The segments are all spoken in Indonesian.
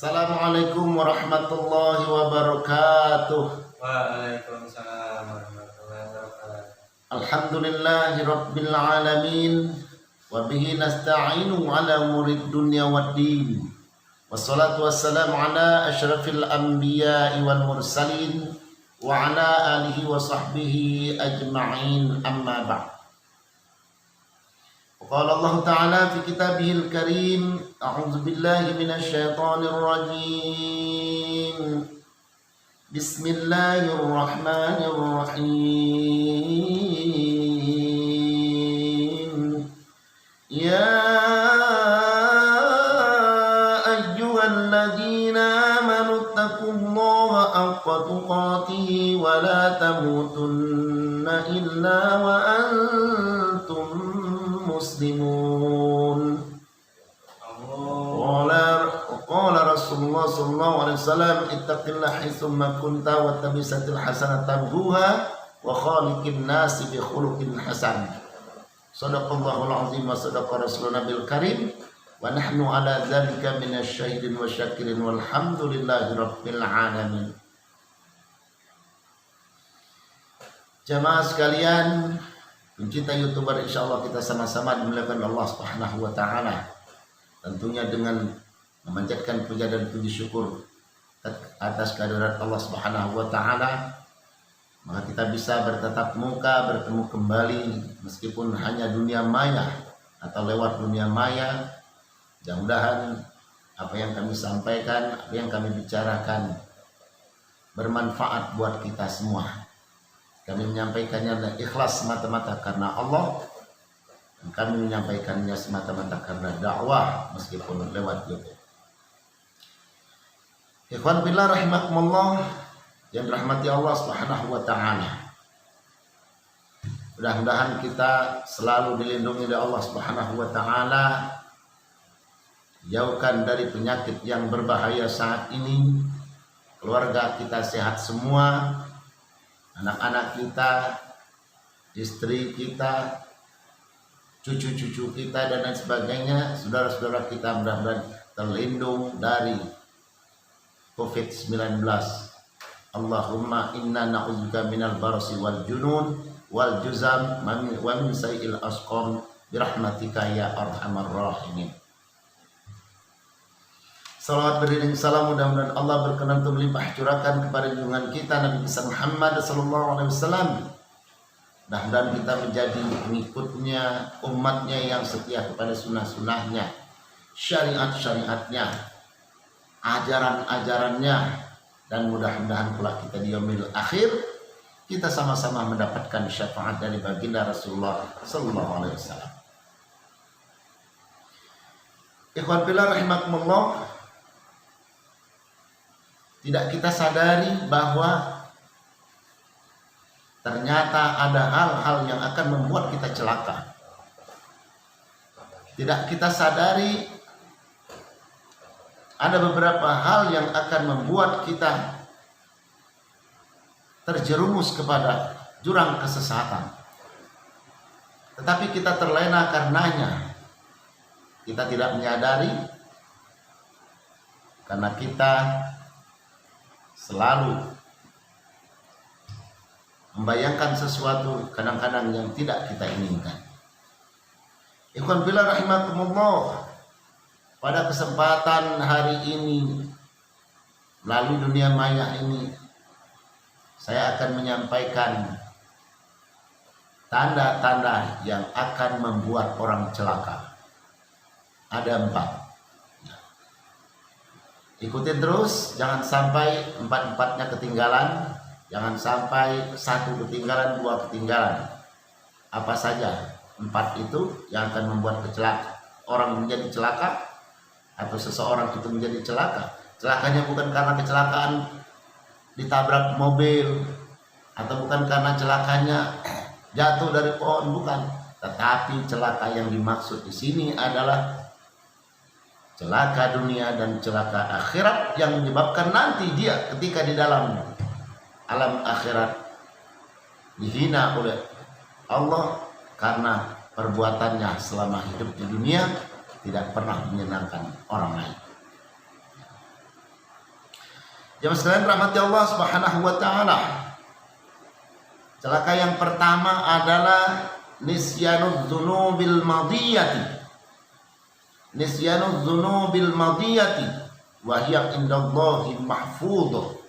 Assalamualaikum warahmatullahi wabarakatuh. Waalaikumsalam warahmatullahi wabarakatuh. Alhamdulillahi rabbil alamin. Wa bihi nasta'inu ala umurid dunya waddin. Wassalatu wassalamu ala asyrafil anbiya'i wal mursalin wa ala alihi wa sahbihi ajma'in, amma ba'd. Qala Allah Ta'ala fi kitabihil karim, a'udzu billahi minasy syaithanir rajim. Bismillahirrahmanirrahim. Ya ayyuhalladzina amanu taqullaha haqqa tuqatih wa la tamutunna illa wa antum muslimun. Qala Rasulullah sallallahu alaihi wasallam, ittaqillaha haitsumma kunta wa tabisatil hasanata tamhuha wa khaliqin nasi bi khuluqin hasan. Shadaqallahul azim wa sadaqa rasuluna bil karim wa nahnu ala dzalika minasyahidin wa syakirin walhamdulillahi rabbil alamin. Jamaah sekalian, pencinta YouTuber, insyaallah kita sama-sama dimuliakan Allah Subhanahu wa taala. Tentunya dengan memanjatkan puja dan puji syukur atas kehadirat Allah Subhanahu wa taala, maka kita bisa bertatap muka, bertemu kembali meskipun hanya dunia maya atau lewat dunia maya. Mudah-mudahan apa yang kami sampaikan, apa yang kami bicarakan bermanfaat buat kita semua. Kami menyampaikannya dengan ikhlas semata-mata karena Allah, dan kami menyampaikannya semata-mata karena dakwah meskipun lewat YouTube. Ikhwan fillah rahimakumullah yang dirahmati Allah Subhanahu wa taala. Mudah-mudahan kita selalu dilindungi oleh Allah Subhanahu wa taala, jauhkan dari penyakit yang berbahaya saat ini. Keluarga kita sehat semua, anak-anak kita, istri kita, cucu-cucu kita dan lain sebagainya, saudara-saudara kita mudah-mudahan terlindung dari COVID-19. Allahumma inna na'udzubika minal barasi wal junun wal juzam wa min sayyi'il asqam birahmatika ya arhamar rahimin. Salawat beriring salam mudah-mudahan Allah berkenan untuk melimpah curahkan kepada junjungan kita Nabi besar Muhammad sallallahu alaihi wasallam. Mudah-mudahan kita menjadi pengikutnya, umatnya yang setia kepada sunnah-sunnahnya, syariat-syariatnya, ajaran-ajarannya, dan mudah-mudahan pula kita di yaumil akhir kita sama-sama mendapatkan syafaat dari baginda Rasulullah sallallahu alaihi wasallam. Ikhwan fillah rahimakumullah, tidak kita sadari bahwa ternyata ada hal-hal yang akan membuat kita celaka. Tidak kita sadari ada beberapa hal yang akan membuat kita terjerumus kepada jurang kesesatan. Tetapi kita terlena karenanya. Kita tidak menyadari karena kita selalu membayangkan sesuatu kadang-kadang yang tidak kita inginkan. Ikhwan fillah rahimakumullah, pada kesempatan hari ini melalui dunia maya ini saya akan menyampaikan tanda-tanda yang akan membuat orang celaka. Ada 4. Ikutin terus, jangan sampai 4-4-nya ketinggalan, jangan sampai 1 ketinggalan, 2 ketinggalan. Apa saja 4 itu yang akan membuat orang menjadi celaka atau seseorang itu menjadi celaka. Celakanya bukan karena kecelakaan ditabrak mobil, atau bukan karena celakanya jatuh dari pohon, bukan. Tetapi celaka yang dimaksud di sini adalah celaka dunia dan celaka akhirat yang menyebabkan nanti dia ketika di dalam alam akhirat dihina oleh Allah karena perbuatannya selama hidup di dunia tidak pernah menyenangkan orang lain. Jemaah sekalian rahmati Allah Subhanahu wa taala. Celaka yang pertama adalah nisyanud dzunubil madiyati. Nisyanud dzunubil madiyati wa hiya indallahi mahfudhuh.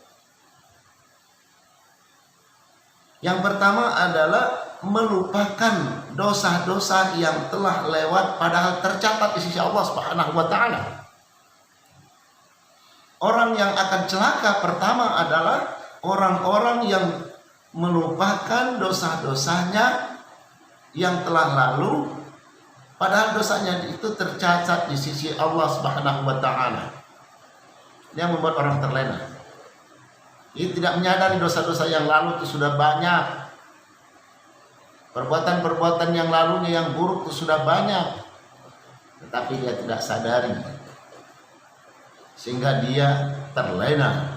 Yang pertama adalah melupakan dosa-dosa yang telah lewat padahal tercatat di sisi Allah Subhanahu wa taala. Orang yang akan celaka pertama adalah orang-orang yang melupakan dosa-dosanya yang telah lalu padahal dosanya itu tercatat di sisi Allah Subhanahu wa taala. Yang membuat orang terlena. Dia tidak menyadari dosa-dosa yang lalu itu sudah banyak. Perbuatan-perbuatan yang lalunya yang buruk itu sudah banyak. Tetapi dia tidak sadari. Sehingga dia terlena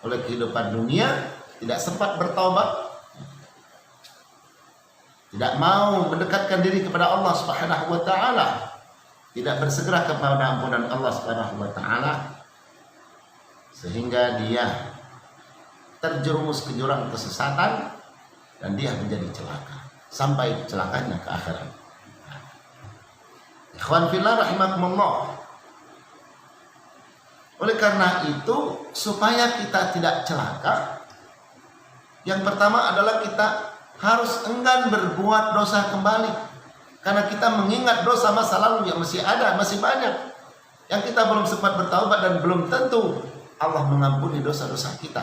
oleh kehidupan dunia, tidak sempat bertaubat, tidak mau mendekatkan diri kepada Allah Subhanahu wa taala, tidak bersegera kepada ampunan Allah Subhanahu wa taala, sehingga dia terjerumus ke jurang kesesatan dan dia menjadi celaka sampai celakanya ke akhirat. Ikhwan fillah rahimakumullah. Oleh karena itu, supaya kita tidak celaka, yang pertama adalah kita harus enggan berbuat dosa kembali. Karena kita mengingat dosa masa lalu yang masih ada, masih banyak, yang kita belum sempat bertaubat dan belum tentu Allah mengampuni dosa-dosa kita.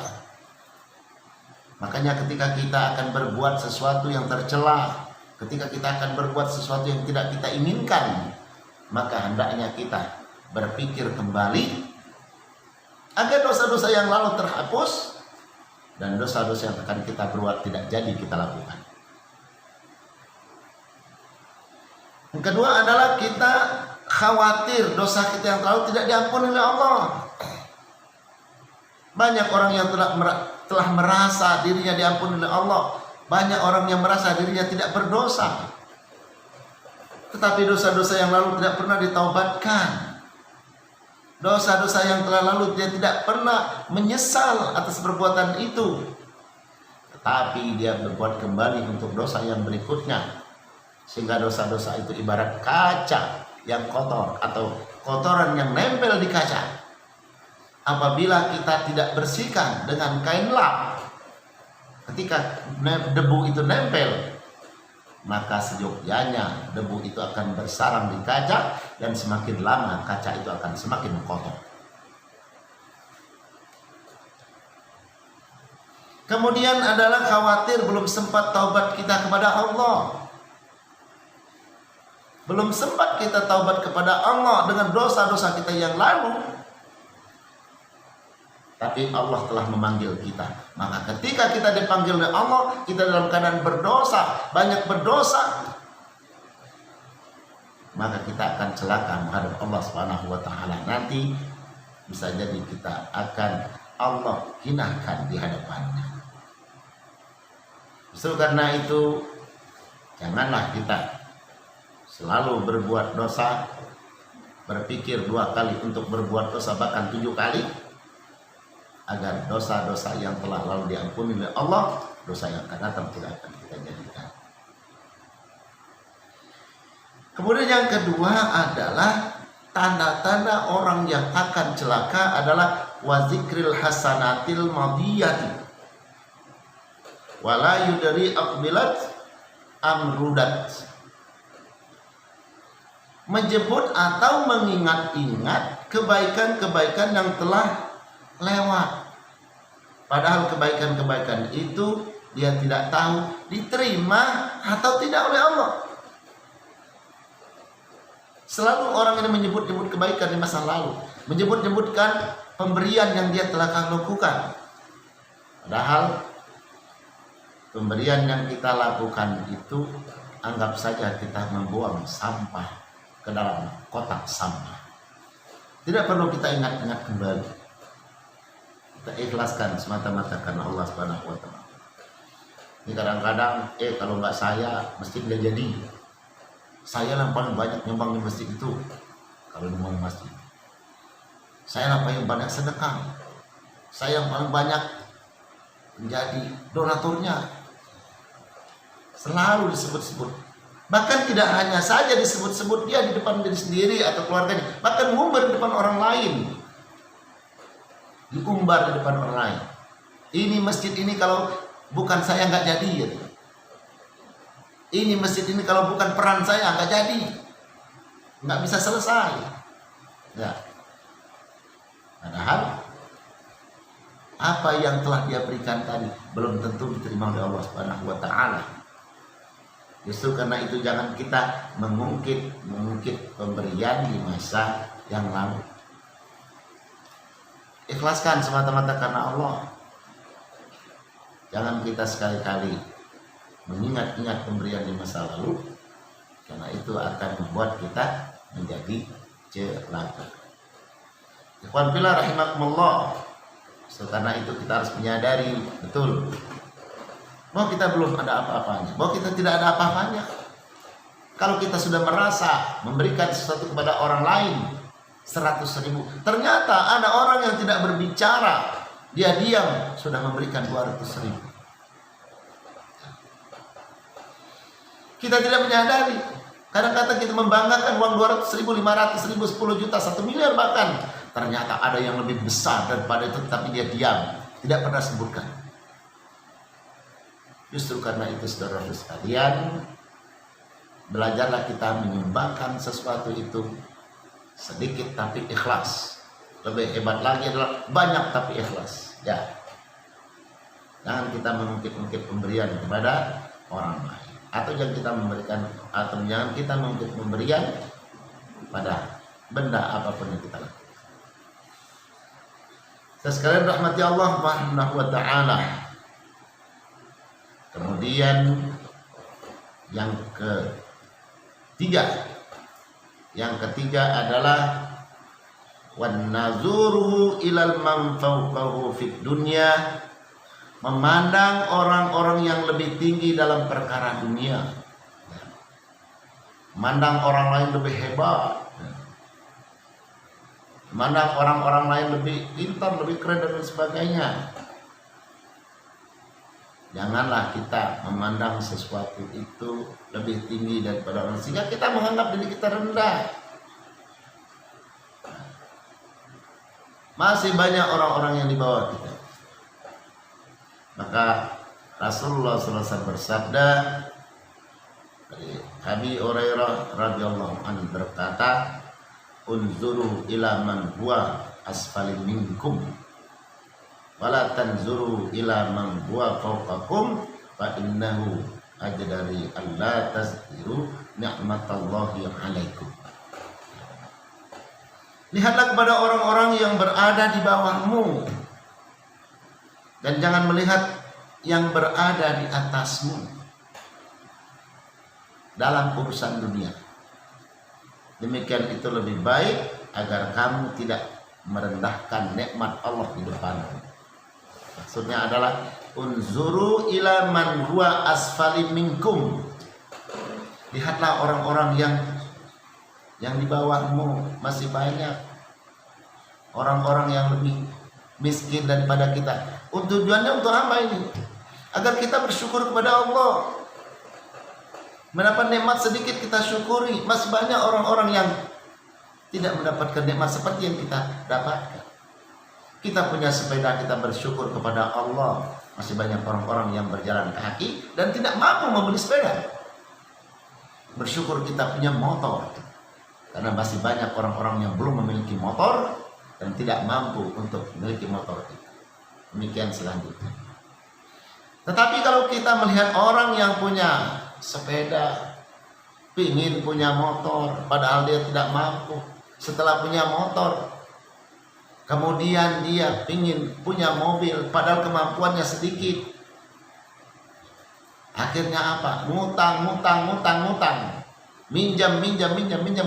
Makanya ketika kita akan berbuat sesuatu yang tercela, ketika kita akan berbuat sesuatu yang tidak kita inginkan, maka hendaknya kita berpikir kembali agar dosa-dosa yang lalu terhapus dan dosa-dosa yang akan kita berbuat tidak jadi kita lakukan. Yang kedua adalah kita khawatir dosa kita yang lalu tidak diampuni oleh Allah. Banyak orang yang telah merasa dirinya diampuni oleh Allah. Banyak orang yang merasa dirinya tidak berdosa, tetapi dosa-dosa yang lalu tidak pernah ditaubatkan. Dosa-dosa yang telah lalu dia tidak pernah menyesal atas perbuatan itu, tetapi dia berbuat kembali untuk dosa yang berikutnya. Sehingga dosa-dosa itu ibarat kaca yang kotor atau kotoran yang nempel di kaca. Apabila kita tidak bersihkan dengan kain lap, ketika debu itu nempel, maka seyogyanya debu itu akan bersarang di kaca dan semakin lama kaca itu akan semakin kotor. Kemudian adalah khawatir belum sempat taubat kita kepada Allah. Belum sempat kita taubat kepada Allah dengan dosa-dosa kita yang lalu. Tapi Allah telah memanggil kita. Maka ketika kita dipanggil oleh Allah, kita dalam keadaan berdosa, banyak berdosa, maka kita akan celaka menghadap Allah Subhanahu wa taala. Nanti bisa jadi kita akan Allah hinakan di hadapannya. Justru karena itu, janganlah kita selalu berbuat dosa, berpikir 2 kali untuk berbuat dosa, bahkan 7 kali, agar dosa-dosa yang telah lalu diampuni oleh Allah, dosa yang akan datang tidak akan kita jadikan. Kemudian yang kedua adalah tanda-tanda orang yang akan celaka adalah wazikril hasanatil madiyati wala yudari aqbilat amrudat. Menyebut atau mengingat-ingat kebaikan-kebaikan yang telah lewat. Padahal kebaikan-kebaikan itu dia tidak tahu diterima atau tidak oleh Allah. Selalu orang ini menyebut-nyebut kebaikan di masa lalu, menyebut-nyebutkan pemberian yang dia telah lakukan. Padahal pemberian yang kita lakukan itu anggap saja kita membuang sampah ke dalam kotak sampah. Tidak perlu kita ingat-ingat kembali. Kita ikhlaskan semata-mata karena Allah Subhanahu wa taala. Ini kadang-kadang kalau nggak saya masjid nggak jadi. Saya yang paling banyak nyumbang di masjid itu. Kalau nyumbang di masjid, saya yang paling banyak sedekah. saya yang paling banyak menjadi donaturnya. Selalu disebut-sebut. Bahkan tidak hanya saja disebut-sebut dia di depan diri sendiri atau keluarganya, bahkan ngumbar di depan orang lain. Diumbar di depan orang lain. Ini masjid ini kalau bukan saya nggak jadi. Gitu. Ini masjid ini kalau bukan peran saya nggak jadi. Nggak bisa selesai. Ya. Padahal apa yang telah dia berikan tadi belum tentu diterima oleh Allah Subhanahu wa taala. Justru karena itu jangan kita mengungkit pemberian di masa yang lalu. Ikhlaskan semata-mata karena Allah. Jangan kita sekali-kali mengingat-ingat pemberian di masa lalu, karena itu akan membuat kita menjadi celaka. Ikhwan fillah rahimakumullah. So, karena itu kita harus menyadari betul bahwa kita belum ada apa-apanya, bahwa kita tidak ada apa-apanya. Kalau kita sudah merasa memberikan sesuatu kepada orang lain 100.000, ternyata ada orang yang tidak berbicara, dia diam sudah memberikan 200.000. Kita tidak menyadari. Kadang-kadang kita membanggakan uang 200.000, 500.000, 10 juta, 1 miliar bahkan. Ternyata ada yang lebih besar daripada itu, tapi dia diam, tidak pernah sebutkan. Justru karena itu saudara-saudara sekalian, belajarlah kita menyumbangkan sesuatu itu sedikit tapi ikhlas. Lebih hebat lagi adalah banyak tapi ikhlas. Ya, jangan kita mengungkit-ungkit pemberian kepada orang lain, atau jangan kita memberikan, atau jangan kita mengungkit pemberian pada benda apapun yang kita lakukan. Sekalian rahmati Allah Subhanahu wa taala. Kemudian yang ketiga adalah wan nazuru ilal man fawqahu fid dunya, memandang orang-orang yang lebih tinggi dalam perkara dunia. Memandang orang lain lebih hebat, memandang orang-orang lain lebih pintar, lebih keren dan lain sebagainya. Janganlah kita memandang sesuatu itu lebih tinggi daripada orang, sehingga kita menganggap diri kita rendah. Masih banyak orang-orang yang di bawah kita. Maka Rasulullah SAW bersabda, dari Abi Hurairah radhiyallahu anhu berkata, unzuru ila man huwa asfali minkum wala tanzuru ila man huwa fawqakum fa innahu ajdari alla tazkiru ni'matallahi 'alaikum. Lihatlah kepada orang-orang yang berada di bawahmu dan jangan melihat yang berada di atasmu dalam urusan dunia. Demikian itu lebih baik agar kamu tidak merendahkan nikmat Allah di depanmu. Maksudnya adalah unzuru ila man huwa asfali minkum. Lihatlah orang-orang yang di bawahmu, masih banyak orang-orang yang lebih miskin daripada kita. Tujuannya untuk apa ini? Agar kita bersyukur kepada Allah. Mendapat nikmat sedikit kita syukuri. Masih banyak orang-orang yang tidak mendapatkan nikmat seperti yang kita dapatkan. Kita punya sepeda, kita bersyukur kepada Allah. Masih banyak orang-orang yang berjalan kaki dan tidak mampu membeli sepeda. Bersyukur kita punya motor, karena masih banyak orang-orang yang belum memiliki motor dan tidak mampu untuk memiliki motor itu. Demikian selanjutnya. Tetapi kalau kita melihat orang yang punya sepeda, pingin punya motor, padahal dia tidak mampu. Setelah punya motor, kemudian dia pingin punya mobil, padahal kemampuannya sedikit. Akhirnya apa? Ngutang. Minjam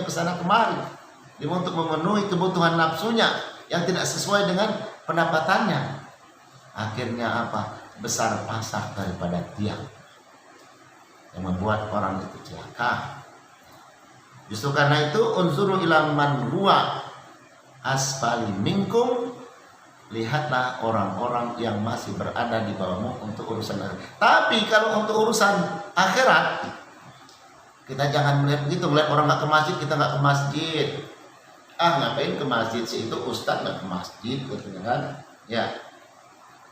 ke sana kemari. Dia untuk memenuhi kebutuhan nafsunya yang tidak sesuai dengan pendapatannya. Akhirnya apa? Besar pasak daripada tiang, yang membuat orang itu celaka. Justru karena itu unzuru ila man huwa asfali minkum lihatlah orang-orang yang masih berada di bawahmu untuk urusan akhirat. Tapi kalau untuk urusan akhirat, kita jangan melihat begitu, melihat orang nggak ke masjid, kita nggak ke masjid. Ngapain ke masjid sih, itu ustadz nggak ke masjid, gitu kan? Ya,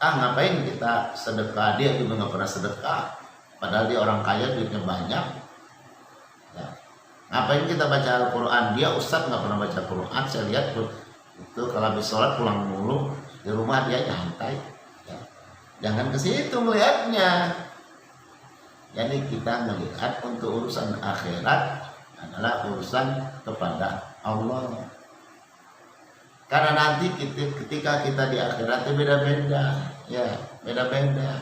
ngapain kita sedekah, dia juga nggak pernah sedekah, padahal dia orang kaya, duitnya banyak. Ya. Ngapain kita baca Al-Quran, dia ustadz nggak pernah baca Quran, saya lihat tuh itu kalau habis sholat pulang mulu, di rumah dia nyantai. Ya. Jangan ke situ melihatnya. Jadi kita melihat untuk urusan akhirat adalah urusan kepada Allah. Karena nanti ketika kita di akhirat itu beda-beda, ya beda-beda.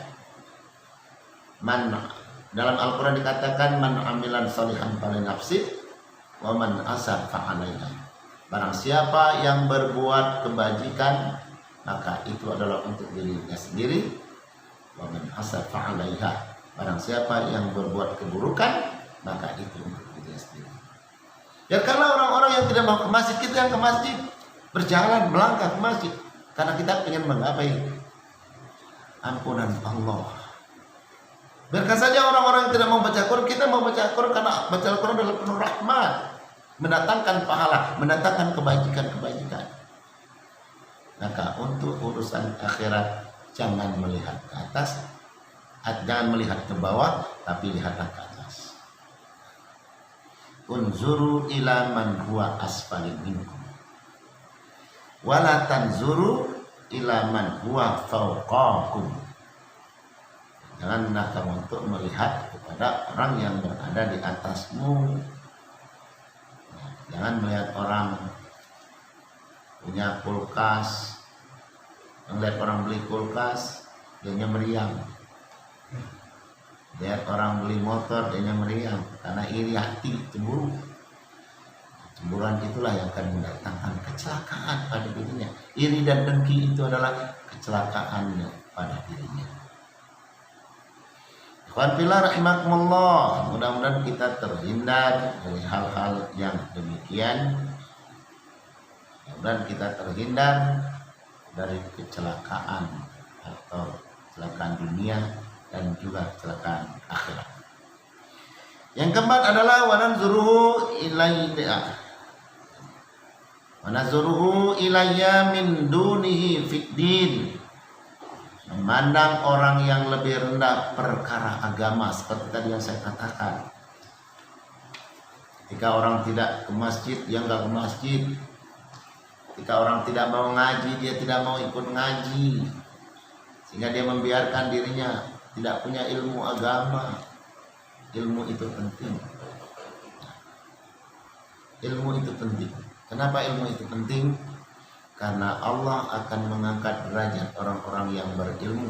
Dalam Al-Quran dikatakan man amilan salihan fali nafsi wa man asar fa'alaiha. Barang siapa yang berbuat kebajikan, maka itu adalah untuk dirinya sendiri. Wa man asar fa'alaiha. Barang siapa yang berbuat keburukan, maka itu untuk dirinya sendiri. Ya karena orang-orang yang tidak mau ke masjid, kita yang ke masjid, berjalan melangkah ke masjid, karena kita ingin menggapai ampunan Allah. Biarkan saja orang-orang yang tidak mau baca Quran, kita mau baca Quran karena baca Quran adalah penuh rahmat, mendatangkan pahala, mendatangkan kebajikan-kebajikan. Maka untuk urusan akhirat jangan melihat ke atas, jangan melihat ke bawah, tapi lihatlah ke atas. Unzuru ila man huwa asfali minkum wala tanzuru ila man huwa fawqakum. Janganlah kamu untuk melihat kepada orang yang berada di atasmu. Jangan melihat orang punya kulkas, melihat orang beli kulkas, dia meriang. Lihat orang beli motor, dia meriang karena iri hati, cemburu. Cemburuan itulah yang akan mendatangkan kecelakaan pada dirinya. Iri dan dengki itu adalah kecelakaannya pada dirinya. Ikhwan fillah rahimakumullah, mudah-mudahan kita terhindar dari hal-hal yang demikian. Mudah-mudahan kita terhindar dari kecelakaan atau kecelakaan dunia dan juga kecelakaan akhirat. Yang keempat adalah wananzuruhu ilayya min dunihi fid din. Memandang orang yang lebih rendah perkara agama, seperti tadi yang saya katakan. Ketika orang tidak ke masjid, dia enggak ke masjid. Ketika orang tidak mau ngaji, dia tidak mau ikut ngaji, sehingga dia membiarkan dirinya tidak punya ilmu agama. Ilmu itu penting. Ilmu itu penting. Kenapa ilmu itu penting? Karena Allah akan mengangkat derajat orang-orang yang berilmu.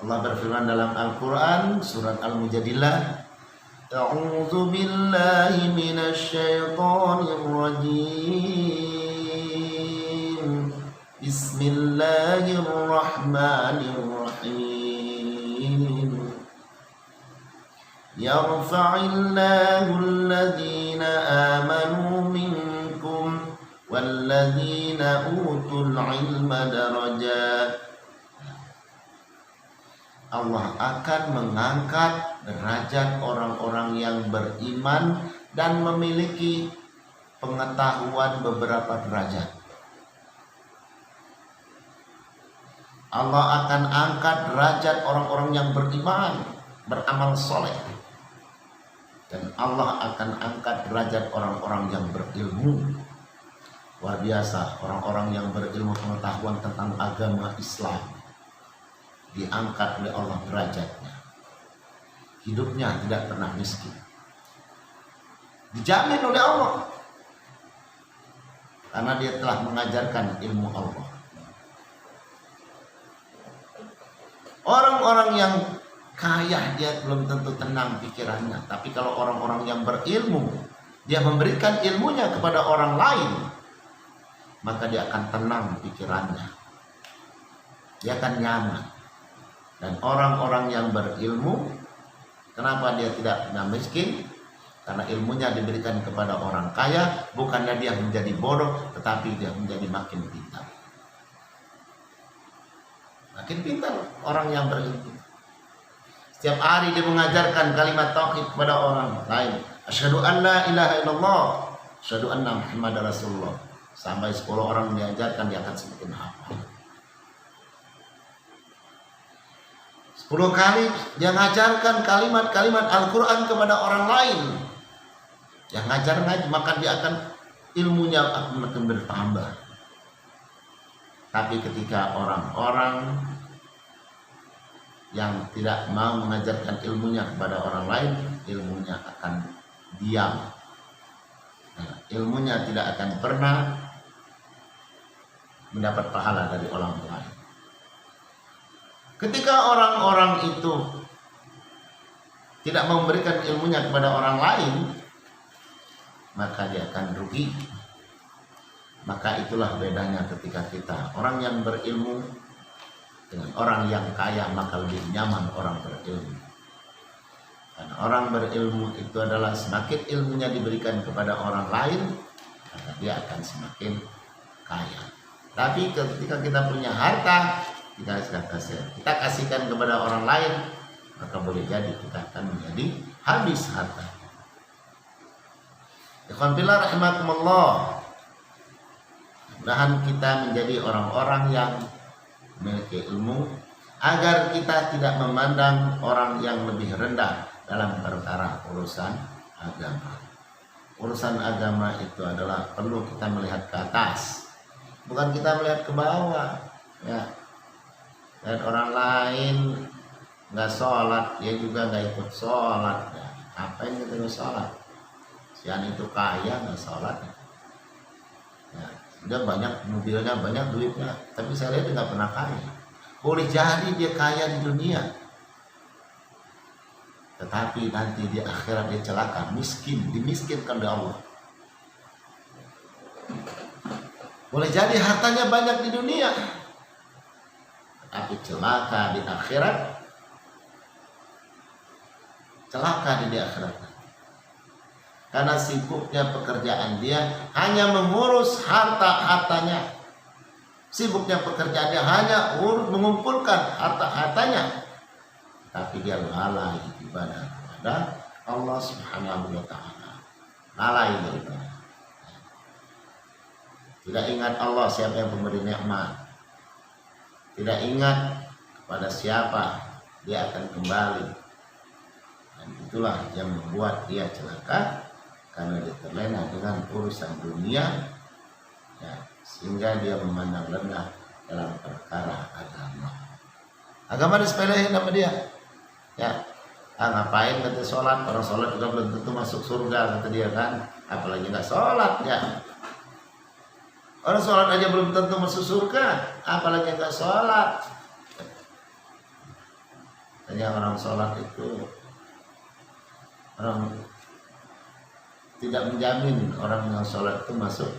Allah berfirman dalam Al-Quran surat Al-Mujadilah, A'udzu billahi minasy syaithanir rajim. Bismillahirrahmanirrahim. Yarfa'illahu alladhina amanu minkum walladzina utul ilma darajat. Allah akan mengangkat derajat orang-orang yang beriman dan memiliki pengetahuan beberapa derajat. Allah akan angkat derajat orang-orang yang beriman, beramal soleh. Dan Allah akan angkat derajat orang-orang yang berilmu. Luar biasa, orang-orang yang berilmu pengetahuan tentang agama Islam diangkat oleh Allah derajatnya. Hidupnya tidak pernah miskin, dijamin oleh Allah, karena dia telah mengajarkan ilmu Allah. Orang-orang yang kaya dia belum tentu tenang pikirannya, tapi kalau orang-orang yang berilmu, dia memberikan ilmunya kepada orang lain, maka dia akan tenang pikirannya, dia akan nyaman. Dan orang-orang yang berilmu, kenapa dia tidak pernah miskin? Karena ilmunya diberikan kepada orang kaya, bukannya dia menjadi bodoh, tetapi dia menjadi makin pintar. Makin pintar orang yang berilmu. Setiap hari dia mengajarkan kalimat tauhid kepada orang lain. Asyhadu an la ilaha illallah, asyhadu anna Muhammadar Rasulullah. Sampai 10 orang diajarkan, dia akan semakin hafal. 10 kali dia mengajarkan kalimat-kalimat Al-Quran kepada orang lain. Yang ngajar-ngajar, maka dia akan ilmunya akan makin bertambah. Tapi ketika orang-orang yang tidak mau mengajarkan ilmunya kepada orang lain, ilmunya akan diam. Nah, ilmunya tidak akan pernah mendapat pahala dari orang lain. Ketika orang-orang itu tidak memberikan ilmunya kepada orang lain, maka dia akan rugi. Maka itulah bedanya ketika kita orang yang berilmu dengan orang yang kaya, maka lebih nyaman orang berilmu. Karena orang berilmu itu adalah semakin ilmunya diberikan kepada orang lain, maka dia akan semakin kaya. Tapi ketika kita punya harta, kita kasihkan kepada orang lain, maka boleh jadi kita akan menjadi habis harta. Ikhwan fillah rahimakumullah. Mudah-mudahan kita menjadi orang-orang yang memiliki ilmu, agar kita tidak memandang orang yang lebih rendah dalam perkara urusan agama. Urusan agama itu adalah perlu kita melihat ke atas, bukan kita melihat ke bawah. Ya, lihat orang lain nggak sholat, dia juga nggak ikut sholat. Ya, ngapain kita nggak sholat? Sian itu kaya nggak sholat. Ya, dia banyak mobilnya, banyak duitnya, tapi saya lihat dia nggak pernah kaya. Boleh jadi dia kaya di dunia, tetapi nanti di akhirat dia celaka, miskin, dimiskinkan oleh Allah. Boleh jadi hartanya banyak di dunia, tapi celaka di akhirat, celaka di akhirat. Karena sibuknya pekerjaan dia hanya mengurus harta-hartanya. Sibuknya pekerjaan dia hanya mengumpulkan harta-hartanya. Tapi dia lalai ibadah kepada Allah Subhanahu wa ta'ala. Lalai beribadah. Tidak ingat Allah, siapa yang memberi nikmat. Tidak ingat kepada siapa dia akan kembali. Dan itulah yang membuat dia celaka, karena dia terlena dengan urusan dunia, ya, sehingga dia memandang rendah dalam perkara agama. Agama disepelehin sama dia. Ya, ngapain kata sholat? Orang sholat juga belum tentu masuk surga, kata dia kan. Apalagi nggak sholat ya. Orang sholat aja belum tentu masuk surga, apalagi nggak sholat. Hanya orang sholat itu orang tidak menjamin orang yang sholat itu masuk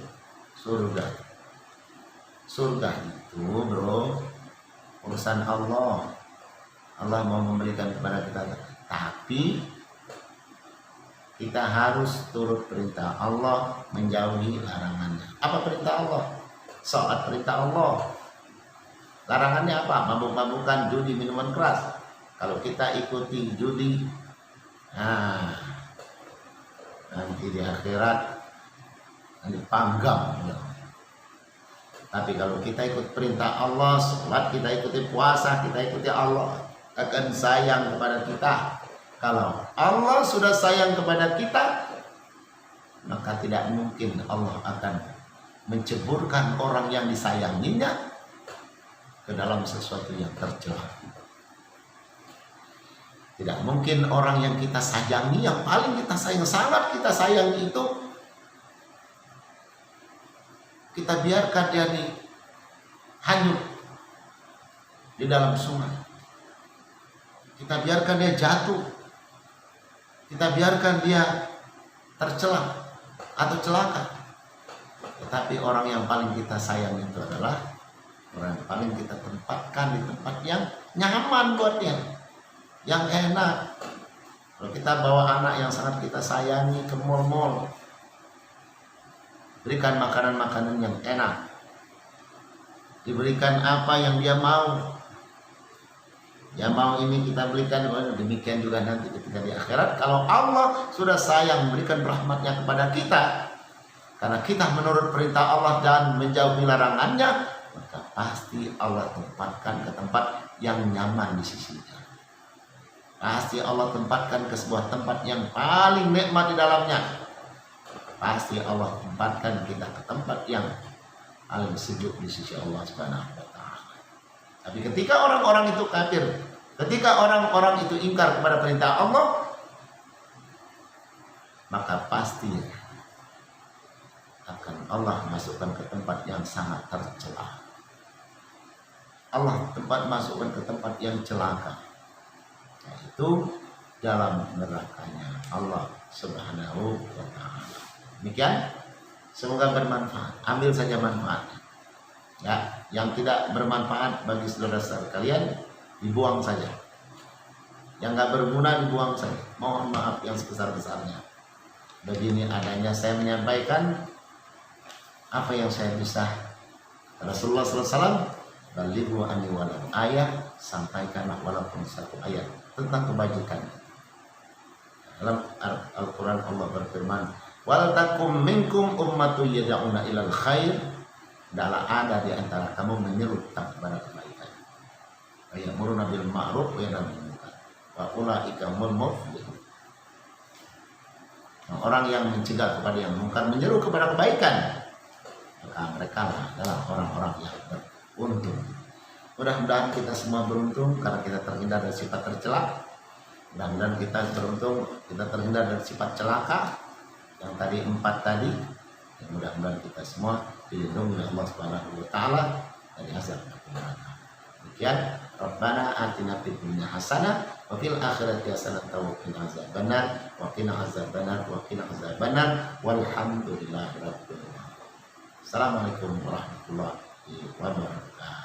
surga. Surga itu bro, urusan Allah. Allah mau memberikan kepada kita, tapi kita harus turut perintah Allah, menjauhi larangannya. Apa perintah Allah? Sholat perintah Allah. Larangannya apa? Mabuk-mabukan, judi, minuman keras. Kalau kita ikuti judi, nah nanti di akhirat nanti panggang ya. Tapi kalau kita ikut perintah Allah, sholat, kita ikuti puasa, kita ikuti Allah, akan sayang kepada kita. Kalau Allah sudah sayang kepada kita, maka tidak mungkin Allah akan menceburkan orang yang disayanginya ke dalam sesuatu yang tercela. Tidak mungkin orang yang kita sayangi, yang paling kita sayang, sangat kita sayangi itu, kita biarkan dia hanyut di dalam sungai. Kita biarkan dia jatuh. Kita biarkan dia tercela atau celaka. Tetapi orang yang paling kita sayang itu adalah orang yang paling kita tempatkan di tempat yang nyaman buat dia, yang enak. Kalau kita bawa anak yang sangat kita sayangi ke mal-mal, berikan makanan-makanan yang enak, diberikan apa yang dia mau, Ya mau ini kita berikan, demikian juga nanti ketika di akhirat. Kalau Allah sudah sayang memberikan rahmatnya kepada kita, karena kita menurut perintah Allah dan menjauhi larangannya, maka pasti Allah tempatkan ke tempat yang nyaman di sisinya. Pasti Allah tempatkan ke sebuah tempat yang paling nikmat di dalamnya. Pasti Allah tempatkan kita ke tempat yang paling sejuk di sisi Allah Subhanahu wa taala. Tapi ketika orang-orang itu kafir, ketika orang-orang itu ingkar kepada perintah Allah, maka pasti akan Allah masukkan ke tempat yang sangat tercela. Allah masukkan ke tempat yang celaka, yaitu dalam nerakanya Allah Subhanahu wa taala. Demikian, semoga bermanfaat. Ambil saja manfaatnya. Ya, yang tidak bermanfaat bagi saudara-saudara kalian dibuang saja. Yang nggak berguna dibuang saja. Mohon maaf yang sebesar-besarnya. Begini adanya saya menyampaikan apa yang saya bisa. Rasulullah SAW, balighu anni walau ayat, sampaikanlah walaupun satu ayat tentang kebajikan. Dalam Al-Quran Allah berfirman, wal takum minkum ummatun yad'una ilal khair, adalah ada di antara kamu menyeru kepada kebaikan. Wa ya'muruna bil ma'ruf wa yanhauna 'anil munkar wa ulaika humul muflihun. Orang yang mencegah kepada yang munkar, menyeru kepada kebaikan, maka mereka adalah orang-orang yang beruntung. Mudah-mudahan kita semua beruntung karena kita terhindar dari sifat tercela. Mudah-mudahan kita beruntung, kita terhindar dari sifat celaka yang tadi 4 tadi. Dan mudah-mudahan kita semua dilindungi oleh Allah Subhanahu wa taala dari azab neraka. Demikian, Rabbana atina fid dunya hasanah wa fil akhirati hasanah wa qina azabannar wa qina azabannar wa qina azabannar walhamdulillahi rabbil alamin. Assalamualaikum warahmatullahi wabarakatuh.